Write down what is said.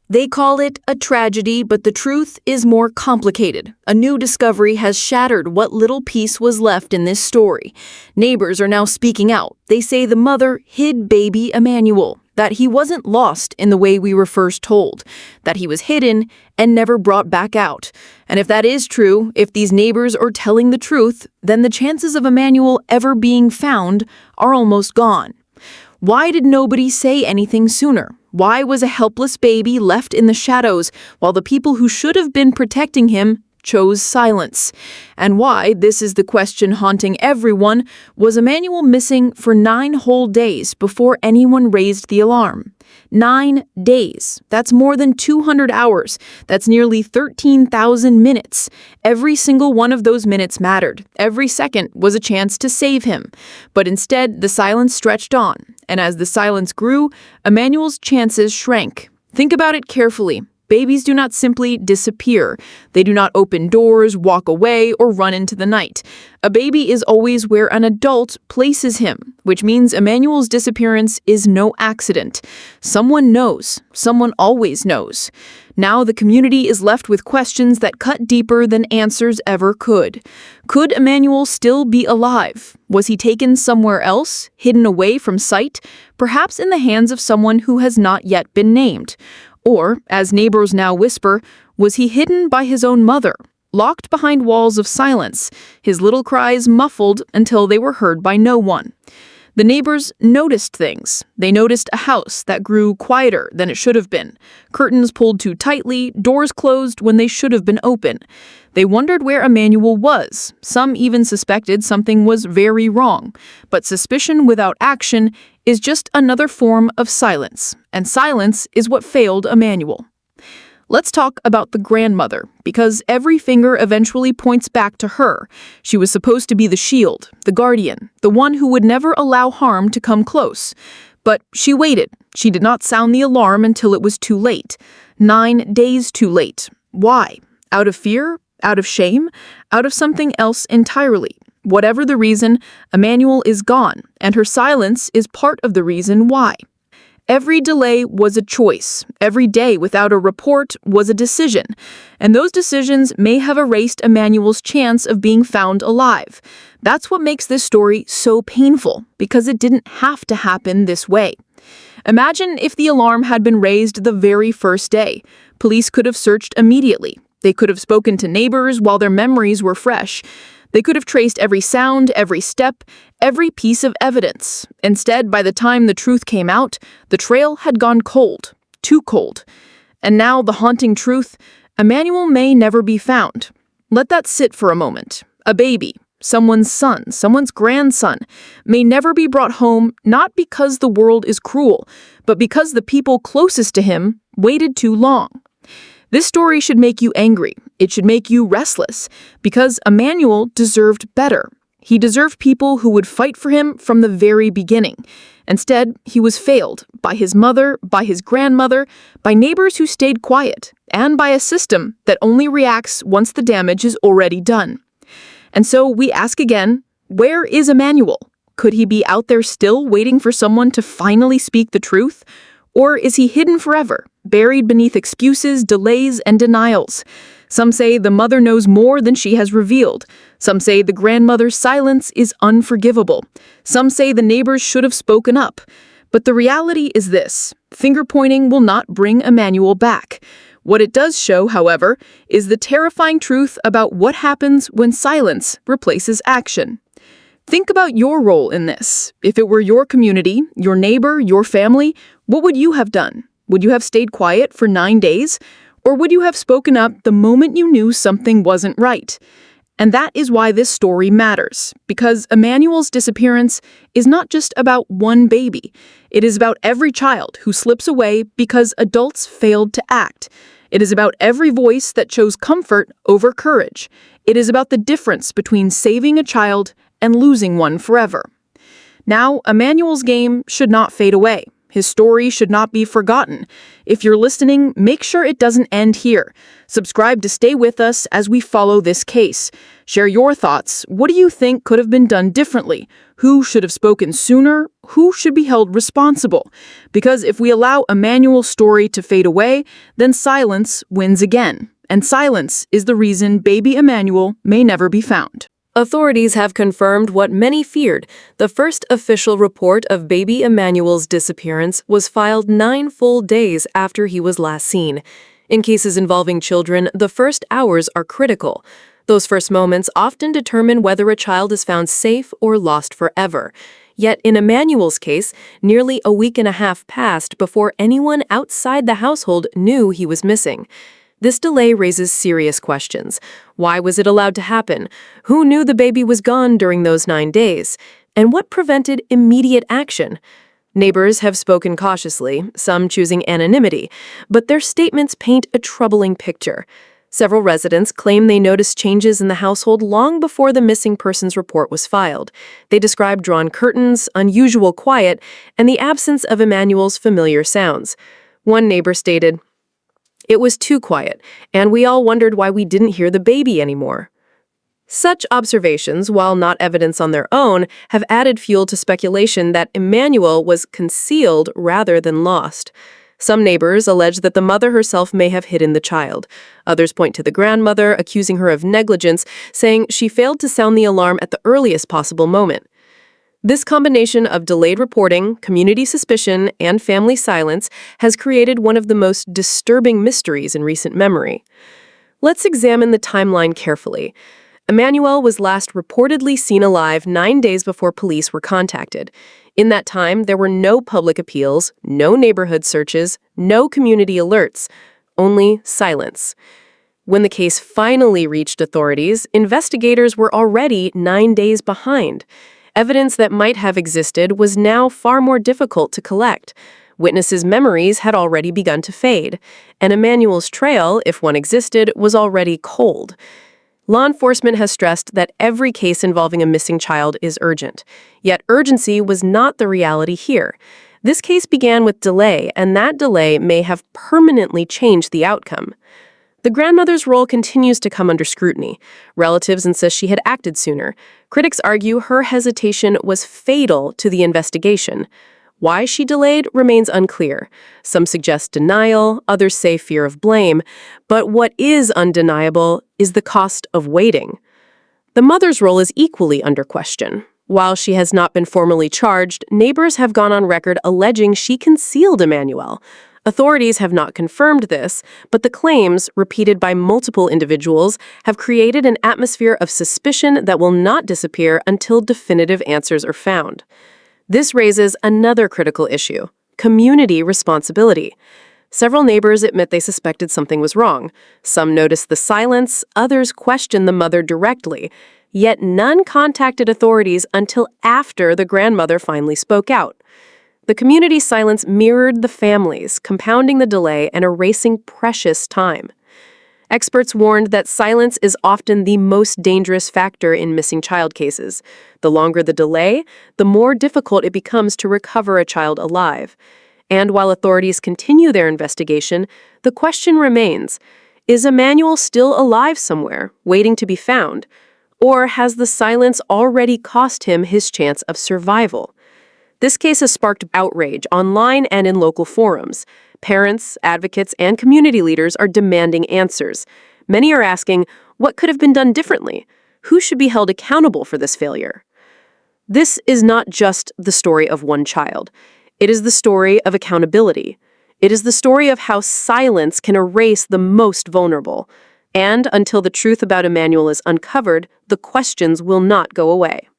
They call it a tragedy, but the truth is more complicated. A new discovery has shattered what little piece was left in this story. Neighbors are now speaking out. They say the mother hid baby Emmanuel, that he wasn't lost in the way we were first told, that he was hidden and never brought back out. And if that is true, if these neighbors are telling the truth, then the chances of Emmanuel ever being found are almost gone. Why did nobody say anything sooner? Why was a helpless baby left in the shadows while the people who should have been protecting him chose silence? And why, this is the question haunting everyone, was Emanuel missing for 9 whole days before anyone raised the alarm? 9 days. That's more than 200 hours. That's nearly 13,000 minutes. Every single one of those minutes mattered. Every second was a chance to save him. But instead, the silence stretched on. And as the silence grew, Emanuel's chances shrank. Think about it carefully. Babies do not simply disappear. They do not open doors, walk away, or run into the night. A baby is always where an adult places him, which means Emanuel's disappearance is no accident. Someone knows. Someone always knows. Now the community is left with questions that cut deeper than answers ever could. Could Emanuel still be alive? Was he taken somewhere else, hidden away from sight, perhaps in the hands of someone who has not yet been named? Or, as neighbors now whisper, was he hidden by his own mother, locked behind walls of silence, his little cries muffled until they were heard by no one? The neighbors noticed things. They noticed a house that grew quieter than it should have been, curtains pulled too tightly, doors closed when they should have been open. They wondered where Emanuel was. Some even suspected something was very wrong. But suspicion without action is just another form of silence, and silence is what failed Emanuel. Let's talk about the grandmother, because every finger eventually points back to her. She was supposed to be the shield, the guardian, the one who would never allow harm to come close. But she waited. She did not sound the alarm until it was too late. 9 days too late. Why? Out of fear? Out of shame? Out of something else entirely? Whatever the reason, Emanuel is gone, and her silence is part of the reason why. Every delay was a choice. Every day without a report was a decision. And those decisions may have erased Emanuel's chance of being found alive. That's what makes this story so painful, because it didn't have to happen this way. Imagine if the alarm had been raised the very first day. Police could have searched immediately. They could have spoken to neighbors while their memories were fresh. They could have traced every sound, every step, every piece of evidence. Instead, by the time the truth came out, the trail had gone cold, too cold. And now the haunting truth, Emanuel may never be found. Let that sit for a moment. A baby, someone's son, someone's grandson, may never be brought home, not because the world is cruel, but because the people closest to him waited too long. This story should make you angry. It should make you restless, because Emanuel deserved better. He deserved people who would fight for him from the very beginning. Instead, he was failed by his mother, by his grandmother, by neighbors who stayed quiet, and by a system that only reacts once the damage is already done. And so we ask again, where is Emanuel? Could he be out there still waiting for someone to finally speak the truth? Or is he hidden forever, buried beneath excuses, delays, and denials? Some say the mother knows more than she has revealed. Some say the grandmother's silence is unforgivable. Some say the neighbors should have spoken up. But the reality is this: finger-pointing will not bring Emanuel back. What it does show, however, is the terrifying truth about what happens when silence replaces action. Think about your role in this. If it were your community, your neighbor, your family, what would you have done? Would you have stayed quiet for 9 days? Or would you have spoken up the moment you knew something wasn't right? And that is why this story matters, because Emanuel's disappearance is not just about one baby. It is about every child who slips away because adults failed to act. It is about every voice that chose comfort over courage. It is about the difference between saving a child and losing one forever. Now, Emanuel's game should not fade away. His story should not be forgotten. If you're listening, make sure it doesn't end here. Subscribe to stay with us as we follow this case. Share your thoughts. What do you think could have been done differently? Who should have spoken sooner? Who should be held responsible? Because if we allow Emmanuel's story to fade away, then silence wins again. And silence is the reason baby Emmanuel may never be found. Authorities have confirmed what many feared. The first official report of baby Emmanuel's disappearance was filed 9 full days after he was last seen. In cases involving children, the first hours are critical. Those first moments often determine whether a child is found safe or lost forever. Yet in Emmanuel's case, nearly a week and a half passed before anyone outside the household knew he was missing. This delay raises serious questions. Why was it allowed to happen? Who knew the baby was gone during those 9 days? And what prevented immediate action? Neighbors have spoken cautiously, some choosing anonymity, but their statements paint a troubling picture. Several residents claim they noticed changes in the household long before the missing persons report was filed. They described drawn curtains, unusual quiet, and the absence of Emmanuel's familiar sounds. One neighbor stated, "It was too quiet, and we all wondered why we didn't hear the baby anymore." Such observations, while not evidence on their own, have added fuel to speculation that Emmanuel was concealed rather than lost. Some neighbors allege that the mother herself may have hidden the child. Others point to the grandmother, accusing her of negligence, saying she failed to sound the alarm at the earliest possible moment. This combination of delayed reporting, community suspicion, and family silence has created one of the most disturbing mysteries in recent memory. Let's examine the timeline carefully. Emmanuel was last reportedly seen alive 9 days before police were contacted. In that time, there were no public appeals, no neighborhood searches, no community alerts, only silence. When the case finally reached authorities, investigators were already 9 days behind. Evidence that might have existed was now far more difficult to collect. Witnesses' memories had already begun to fade, and Emmanuel's trail, if one existed, was already cold. Law enforcement has stressed that every case involving a missing child is urgent. Yet urgency was not the reality here. This case began with delay, and that delay may have permanently changed the outcome. The grandmother's role continues to come under scrutiny. Relatives insist she had acted sooner. Critics argue her hesitation was fatal to the investigation. Why she delayed remains unclear. Some suggest denial, others say fear of blame. But what is undeniable is the cost of waiting. The mother's role is equally under question. While she has not been formally charged, neighbors have gone on record alleging she concealed Emanuel. Authorities have not confirmed this, but the claims, repeated by multiple individuals, have created an atmosphere of suspicion that will not disappear until definitive answers are found. This raises another critical issue: community responsibility. Several neighbors admit they suspected something was wrong. Some noticed the silence, others questioned the mother directly. Yet none contacted authorities until after the grandmother finally spoke out. The community's silence mirrored the family's, compounding the delay and erasing precious time. Experts warned that silence is often the most dangerous factor in missing child cases. The longer the delay, the more difficult it becomes to recover a child alive. And while authorities continue their investigation, the question remains: is Emanuel still alive somewhere, waiting to be found? Or has the silence already cost him his chance of survival? This case has sparked outrage online and in local forums. Parents, advocates, and community leaders are demanding answers. Many are asking, what could have been done differently? Who should be held accountable for this failure? This is not just the story of one child. It is the story of accountability. It is the story of how silence can erase the most vulnerable. And until the truth about Emanuel is uncovered, the questions will not go away.